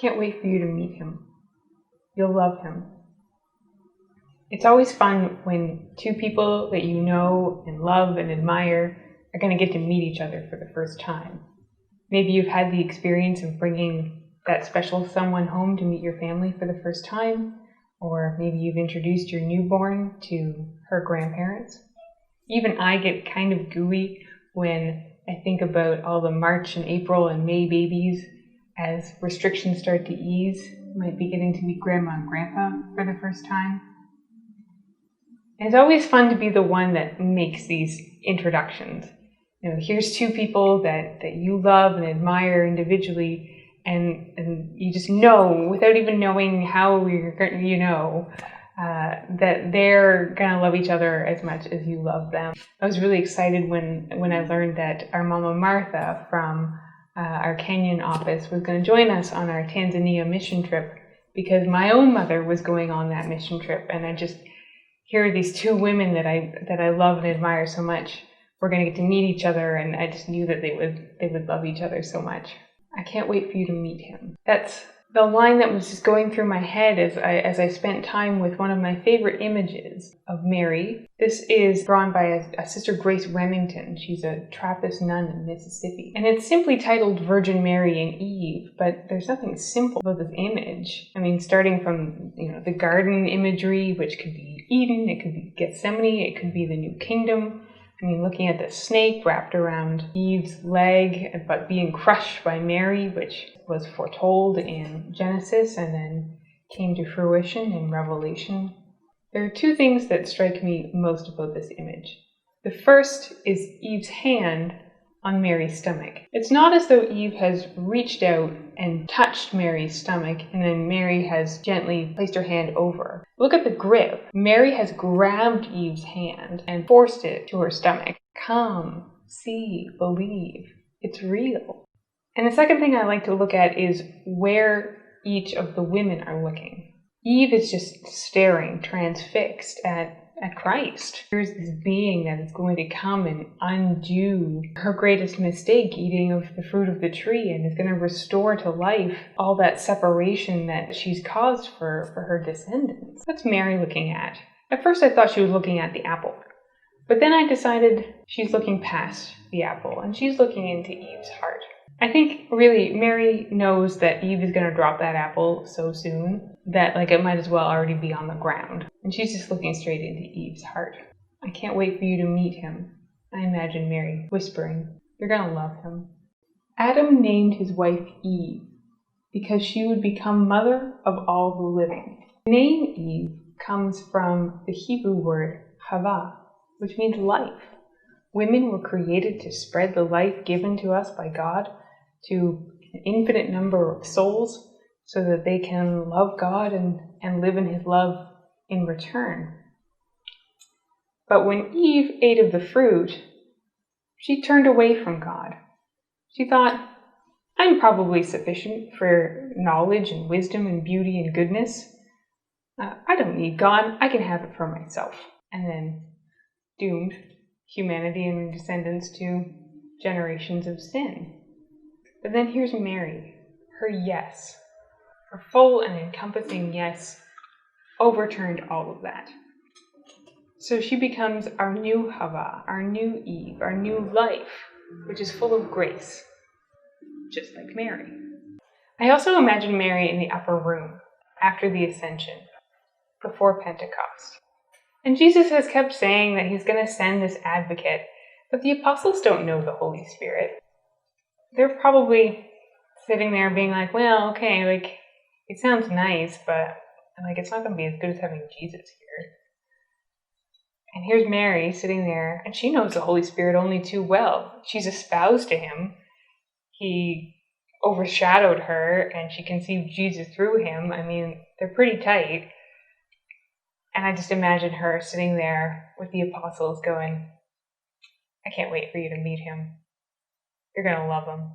Can't wait for you to meet him. You'll love him. It's always fun when two people that you know and love and admire are going to get to meet each other for the first time. Maybe you've had the experience of bringing that special someone home to meet your family for the first time, or maybe you've introduced your newborn to her grandparents. Even I get kind of gooey when I think about all the March and April and May babies as restrictions start to ease, might be getting to meet Grandma and Grandpa for the first time. And it's always fun to be the one that makes these introductions. You know, here's two people that you love and admire individually, and you just know, without even knowing how you're going to, that they're going to love each other as much as you love them. I was really excited when I learned that our Mama Martha from our Kenyan office was going to join us on our Tanzania mission trip, because my own mother was going on that mission trip, and I just hear these two women that I love and admire so much. We're going to get to meet each other, and I just knew that they would love each other so much. I can't wait for you to meet him. That's the line that was just going through my head as I spent time with one of my favorite images of Mary. This is drawn by a Sister Grace Remington. She's a Trappist nun in Mississippi. And it's simply titled Virgin Mary and Eve, but there's nothing simple about this image. I mean, starting from, the garden imagery, which could be Eden, it could be Gethsemane, it could be the New Kingdom. I mean, looking at the snake wrapped around Eve's leg, but being crushed by Mary, which was foretold in Genesis and then came to fruition in Revelation. There are two things that strike me most about this image. The first is Eve's hand on Mary's stomach. It's not as though Eve has reached out and touched Mary's stomach and then Mary has gently placed her hand over. Look at the grip. Mary has grabbed Eve's hand and forced it to her stomach. Come, see, believe. It's real. And the second thing I like to look at is where each of the women are looking. Eve is just staring, transfixed at Christ. There's this being that is going to come and undo her greatest mistake, eating of the fruit of the tree, and is going to restore to life all that separation that she's caused for her descendants. That's Mary looking at. At first I thought she was looking at the apple, but then I decided she's looking past the apple, and she's looking into Eve's heart. I think really Mary knows that Eve is going to drop that apple so soon that it might as well already be on the ground. And she's just looking straight into Eve's heart. I can't wait for you to meet him. I imagine Mary whispering, you're going to love him. Adam named his wife Eve because she would become mother of all the living. The name Eve comes from the Hebrew word Hava, which means life. Women were created to spread the life given to us by God to an infinite number of souls so that they can love God and live in his love in return. But when Eve ate of the fruit, she turned away from God. She thought, I'm probably sufficient for knowledge and wisdom and beauty and goodness. I don't need God. I can have it for myself. And then doomed humanity and her descendants to generations of sin. But then here's Mary, her yes, her full and encompassing yes, overturned all of that. So she becomes our new Hava, our new Eve, our new life, which is full of grace, just like Mary. I also imagine Mary in the upper room after the ascension, before Pentecost. And Jesus has kept saying that he's going to send this advocate, but the apostles don't know the Holy Spirit. They're probably sitting there being like, well, okay, it sounds nice, but it's not going to be as good as having Jesus here. And here's Mary sitting there, and she knows the Holy Spirit only too well. She's espoused to him. He overshadowed her, and she conceived Jesus through him. I mean, they're pretty tight. And I just imagine her sitting there with the apostles going, I can't wait for you to meet him. You're going to love him.